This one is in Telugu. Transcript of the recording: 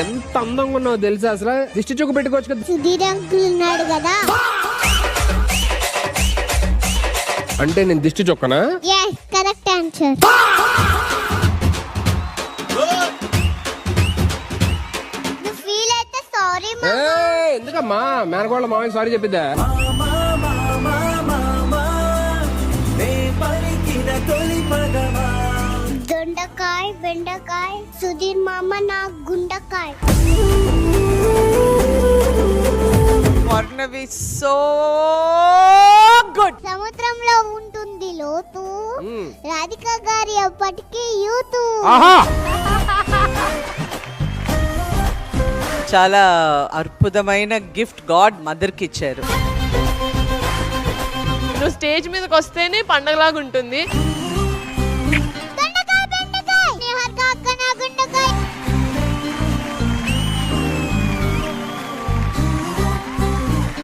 ఎంత అందంగా ఉన్నావు తెలుసా అసలు. దిష్టి చూకు పెట్టుకోవచ్చు కదా. సుధీర్ అంకుల్ ఉన్నాడు కదా. అంటే నేను దిష్టి చొక్కనా? yes correct answer. నువ్వు ఫీల్ అయితే సారీ మా. ఎందుకమ్మా మేనకోళ్ళ మామయ్య సారీ చెప్పిద్దా? దొండకాయ బెండకాయ సుధీర్ మామ నా గుండకాయ. Varnavi so good. సముద్రంలో ఉంటుంది లోతు, రాధిక గారి అప్పటికి యూతు. చాలా అద్భుతమైన గిఫ్ట్ గాడ్ మదర్ కి ఇచ్చారు. నువ్వు స్టేజ్ మీదకి వస్తేనే పండగలాగా ఉంటుంది.